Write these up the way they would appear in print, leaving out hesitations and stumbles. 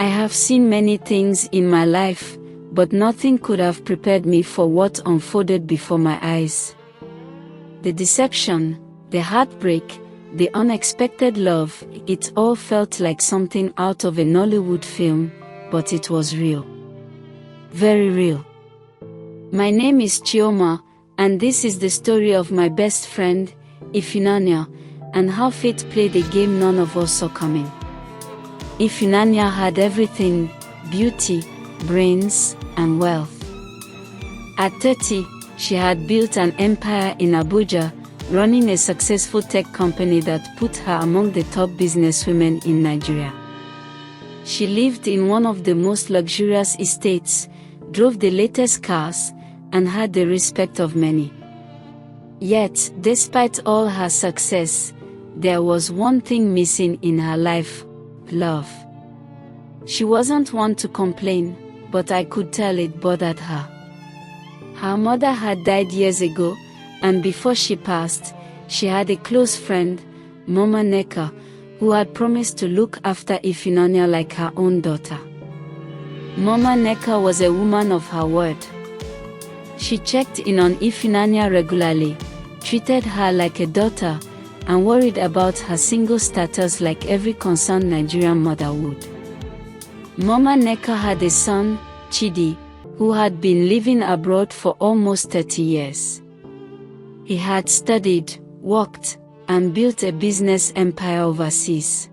I have seen many things in my life, but nothing could have prepared me for what unfolded before my eyes. The deception, the heartbreak, the unexpected love, it all felt like something out of a Nollywood film, but it was real. Very real. My name is Chioma, and this is the story of my best friend, Ifunanya, and how fate played a game none of us saw coming. Ifunanya had everything: beauty, brains, and wealth. At 30, she had built an empire in Abuja, running a successful tech company that put her among the top businesswomen in Nigeria. She lived in one of the most luxurious estates, drove the latest cars, and had the respect of many. Yet, despite all her success, there was one thing missing in her life: love. She wasn't one to complain, but I could tell it bothered her. Her mother had died years ago, and before she passed, she had a close friend, Mama Neka, who had promised to look after Ifunanya like her own daughter. Mama Neka was a woman of her word. She checked in on Ifunanya regularly, treated her like a daughter, and worried about her single status like every concerned Nigerian mother would. Mama Neka had a son, Chidi, who had been living abroad for almost 30 years. He had studied, worked, and built a business empire overseas.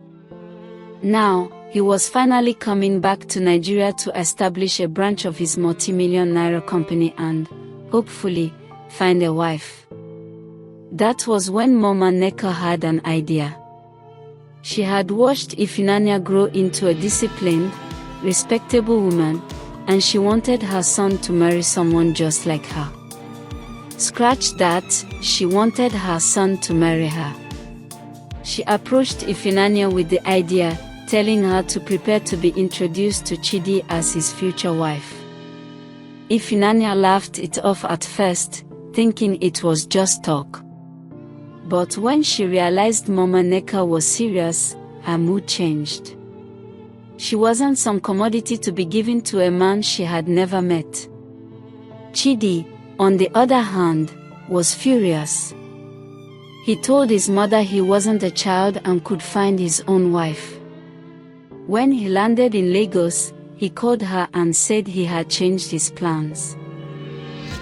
Now, he was finally coming back to Nigeria to establish a branch of his multi-million naira company and, hopefully, find a wife. That was when Mama Neka had an idea. She had watched Ifunanya grow into a disciplined, respectable woman, and she wanted her son to marry someone just like her. Scratch that, she wanted her son to marry her. She approached Ifunanya with the idea, telling her to prepare to be introduced to Chidi as his future wife. Ifunanya laughed it off at first, thinking it was just talk. But when she realized Mama Neka was serious, her mood changed. She wasn't some commodity to be given to a man she had never met. Chidi, on the other hand, was furious. He told his mother he wasn't a child and could find his own wife. When he landed in Lagos, he called her and said he had changed his plans.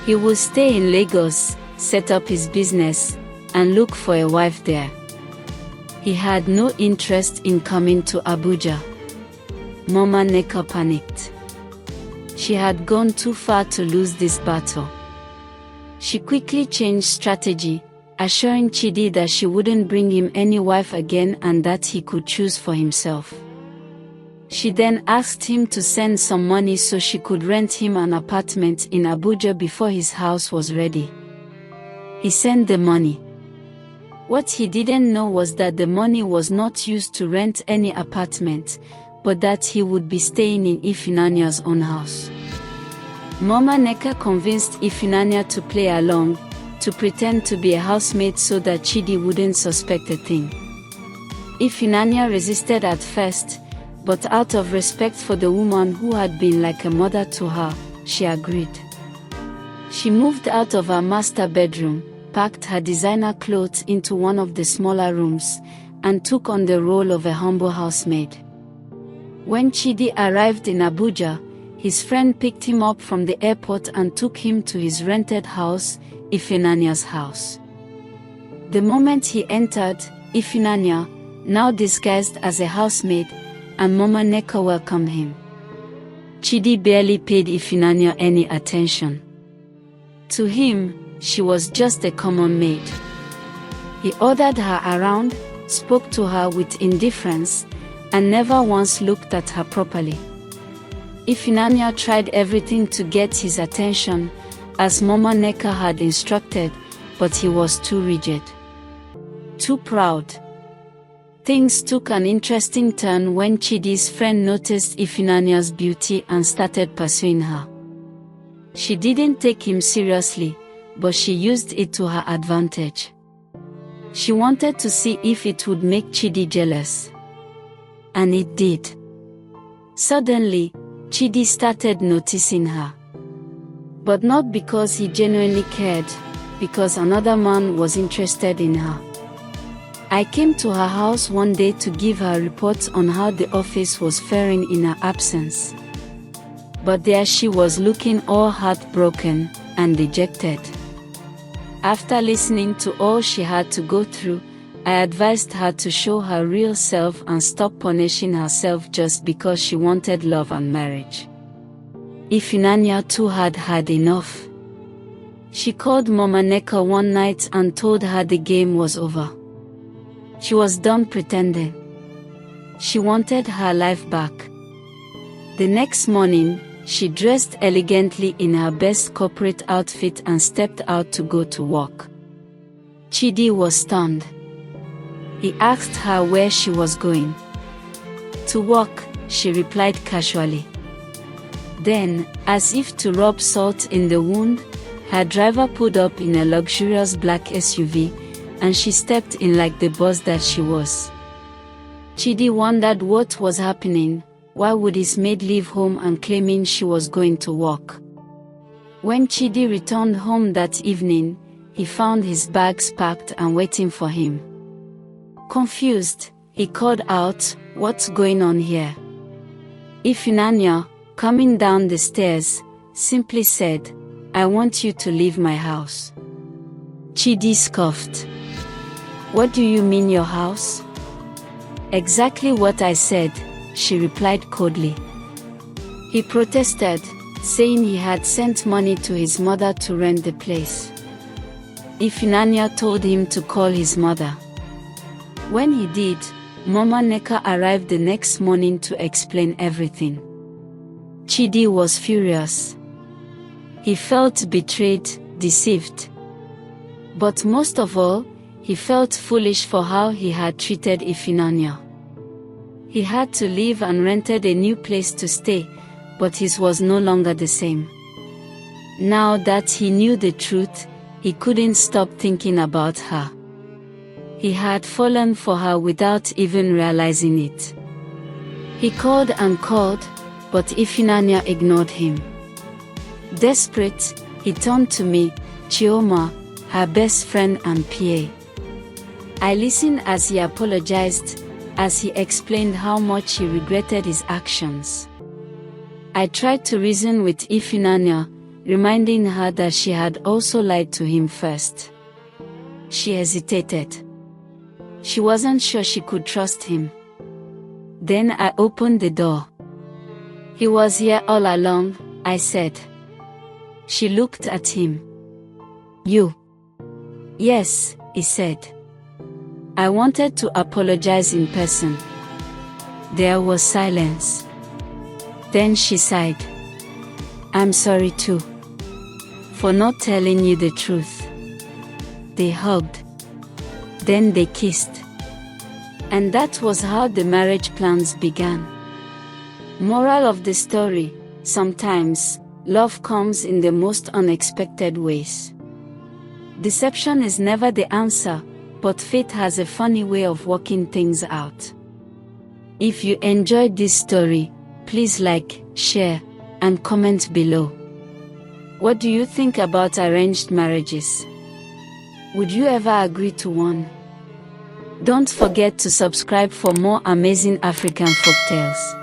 He would stay in Lagos, set up his business, and look for a wife there. He had no interest in coming to Abuja. Mama Neka panicked. She had gone too far to lose this battle. She quickly changed strategy, assuring Chidi that she wouldn't bring him any wife again and that he could choose for himself. She then asked him to send some money so she could rent him an apartment in Abuja before his house was ready. He sent the money. What he didn't know was that the money was not used to rent any apartment, but that he would be staying in Ifunanya's own house. Mama Neka convinced Ifunanya to play along, to pretend to be a housemaid so that Chidi wouldn't suspect a thing. Ifunanya resisted at first, but out of respect for the woman who had been like a mother to her, she agreed. She moved out of her master bedroom, packed her designer clothes into one of the smaller rooms, and took on the role of a humble housemaid. When Chidi arrived in Abuja, his friend picked him up from the airport and took him to his rented house, Ifunanya's house. The moment he entered, Ifunanya, now disguised as a housemaid, and Mama Neka welcomed him. Chidi barely paid Ifunanya any attention. To him, she was just a common maid. He ordered her around, spoke to her with indifference, and never once looked at her properly. Ifunanya tried everything to get his attention, as Mama Neka had instructed, but he was too rigid. Too proud. Things took an interesting turn when Chidi's friend noticed Ifunanya's beauty and started pursuing her. She didn't take him seriously, but she used it to her advantage. She wanted to see if it would make Chidi jealous. And it did. Suddenly, Chidi started noticing her. But not because he genuinely cared, because another man was interested in her. I came to her house one day to give her reports on how the office was faring in her absence. But there she was looking all heartbroken and dejected. After listening to all she had to go through, I advised her to show her real self and stop punishing herself just because she wanted love and marriage. Ifunanya too had had enough. She called Mama Neka one night and told her the game was over. She was done pretending. She wanted her life back. The next morning, she dressed elegantly in her best corporate outfit and stepped out to go to work. Chidi was stunned. He asked her where she was going. To work, she replied casually. Then, as if to rub salt in the wound, her driver pulled up in a luxurious black SUV, and she stepped in like the boss that she was. Chidi wondered what was happening. Why would his maid leave home and claiming she was going to work? When Chidi returned home that evening, he found his bags packed and waiting for him. Confused, he called out, "What's going on here?" Ifunanya, coming down the stairs, simply said, "I want you to leave my house." Chidi scoffed. "What do you mean your house?" "Exactly what I said," she replied coldly. He protested, saying he had sent money to his mother to rent the place. Ifunanya told him to call his mother. When he did, Mama Neka arrived the next morning to explain everything. Chidi was furious. He felt betrayed, deceived. But most of all, he felt foolish for how he had treated Ifunanya. He had to leave and rented a new place to stay, but his was no longer the same. Now that he knew the truth, he couldn't stop thinking about her. He had fallen for her without even realizing it. He called and called, but Ifunanya ignored him. Desperate, he turned to me, Chioma, her best friend and PA. I listened as he apologized, as he explained how much he regretted his actions. I tried to reason with Ifunanya, reminding her that she had also lied to him first. She hesitated. She wasn't sure she could trust him. Then I opened the door. "He was here all along," I said. She looked at him. "You?" "Yes," he said. I wanted to apologize in person. There was silence. Then she sighed. "I'm sorry too. For not telling you the truth." They hugged. Then they kissed. And that was how the marriage plans began. Moral of the story: sometimes, love comes in the most unexpected ways. Deception is never the answer, but fate has a funny way of working things out. If you enjoyed this story, please like, share, and comment below. What do you think about arranged marriages? Would you ever agree to one? Don't forget to subscribe for more amazing African folktales.